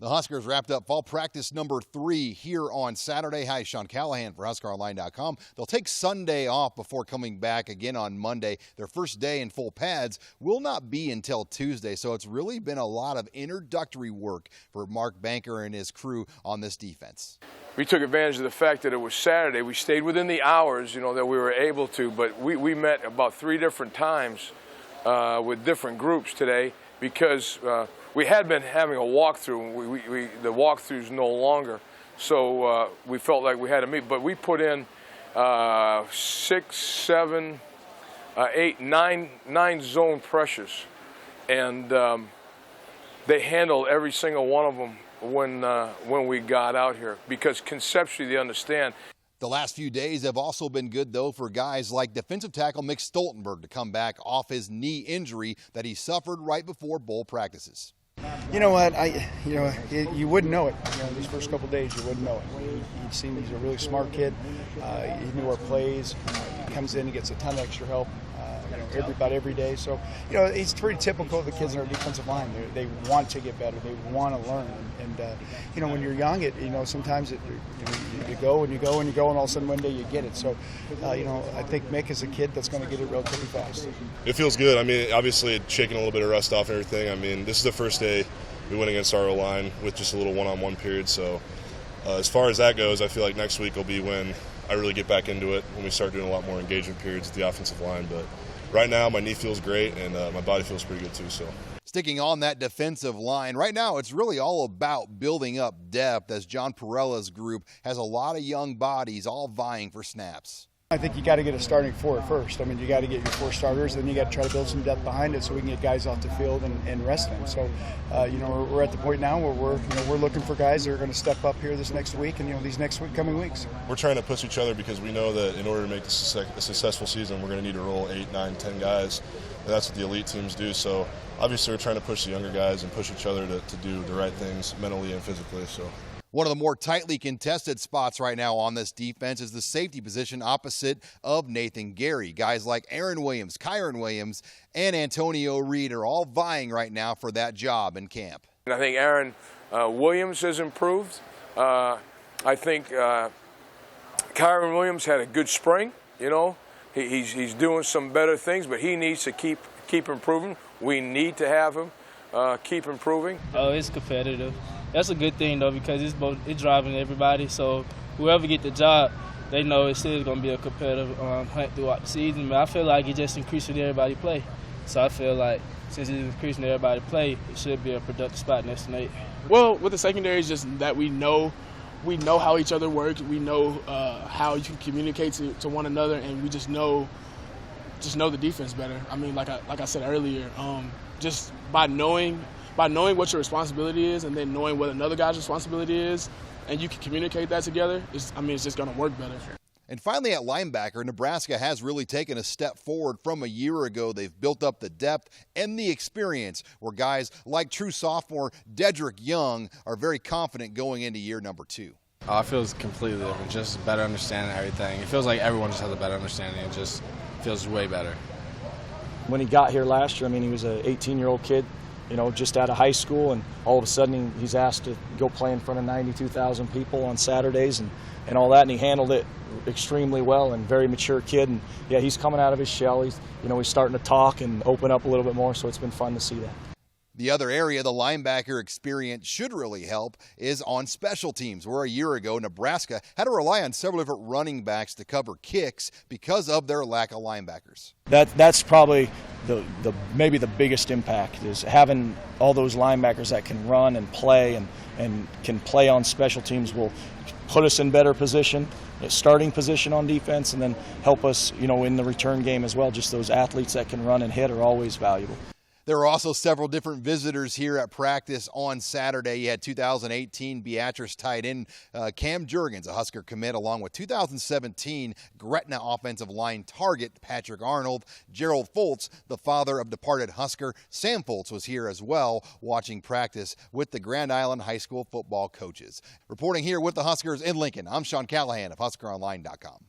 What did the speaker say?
The Huskers wrapped up fall practice number 3 here on Saturday. Hi, Sean Callahan for HuskerOnline.com. They'll take Sunday off before coming back again on Monday. Their first day in full pads will not be until Tuesday, so it's really been a lot of introductory work for Mark Banker and his crew on this defense. We took advantage of the fact that it was Saturday. We stayed within the hours, that we were able to, but we met about 3 different times with different groups today because we had been having a walkthrough. The walkthrough's no longer, so we felt like we had to meet. But we put in 6, 7, 8, 9 zone pressures, and they handled every single one of them when we got out here, because conceptually they understand. The last few days have also been good, though, for guys like defensive tackle Mick Stoltenberg to come back off his knee injury that he suffered right before bowl practices. You know what? You wouldn't know it. These first couple of days, you wouldn't know it. He seemed he's a really smart kid. He knew our plays. He comes in, he gets a ton of extra help. About every day. So, it's pretty typical of the kids in our defensive line. They want to get better. They want to learn. And when you're young, sometimes you go and all of a sudden one day you get it. So, I think Mick is a kid that's going to get it relatively fast. It feels good. Obviously shaking a little bit of rust off and everything. This is the first day we went against our O-line with just a little one-on-one period. So, as far as that goes, I feel like next week will be when I really get back into it, when we start doing a lot more engagement periods with the offensive line. But right now, my knee feels great, and my body feels pretty good too. So, sticking on that defensive line, right now it's really all about building up depth, as John Perella's group has a lot of young bodies all vying for snaps. I think you got to get a starting 4 at first. You got to get your 4 starters, then you got to try to build some depth behind it so we can get guys off the field and rest them. So, we're at the point now where we're looking for guys that are going to step up here this next week and these coming weeks. We're trying to push each other because we know that in order to make this a successful season, we're going to need to roll 8, 9, 10 guys. And that's what the elite teams do. So, obviously, we're trying to push the younger guys and push each other to do the right things mentally and physically. So. One of the more tightly contested spots right now on this defense is the safety position opposite of Nathan Gary. Guys like Aaron Williams, Kyron Williams, and Antonio Reed are all vying right now for that job in camp. I think Aaron Williams has improved. I think Kyron Williams had a good spring. He's doing some better things, but he needs to keep improving. We need to have him keep improving. Oh, it's competitive. That's a good thing, though, because it's driving everybody. So whoever get the job, they know it's still going to be a competitive hunt throughout the season. But I feel like it just increasing everybody play. So I feel like since it's increasing everybody play, it should be a productive spot next night. Well, with the secondary, it's just that we know how each other works. We know how you can communicate to one another, and we just know the defense better. Like I said earlier, just by knowing what your responsibility is and then knowing what another guy's responsibility is, and you can communicate that together, it's just going to work better. And finally at linebacker, Nebraska has really taken a step forward from a year ago. They've built up the depth and the experience where guys like true sophomore Dedrick Young are very confident going into year number 2. Oh, it feels completely different, just better understanding everything. It feels like everyone just has a better understanding. It just feels way better. When he got here last year, he was an 18-year-old kid, just out of high school, and all of a sudden he's asked to go play in front of 92,000 people on Saturdays and all that, and he handled it extremely well, and very mature kid, and yeah, he's coming out of his shell. He's starting to talk and open up a little bit more, so it's been fun to see that. The other area the linebacker experience should really help is on special teams, where a year ago Nebraska had to rely on several different running backs to cover kicks because of their lack of linebackers. That's probably maybe the biggest impact, is having all those linebackers that can run and play and can play on special teams will put us in better position, starting position on defense, and then help us in the return game as well. Just those athletes that can run and hit are always valuable. There are also several different visitors here at practice on Saturday. You had 2018 Beatrice tight end Cam Jurgens, a Husker commit, along with 2017 Gretna offensive line target Patrick Arnold. Gerald Foltz, the father of departed Husker Sam Foltz, was here as well, watching practice with the Grand Island High School football coaches. Reporting here with the Huskers in Lincoln, I'm Sean Callahan of HuskerOnline.com.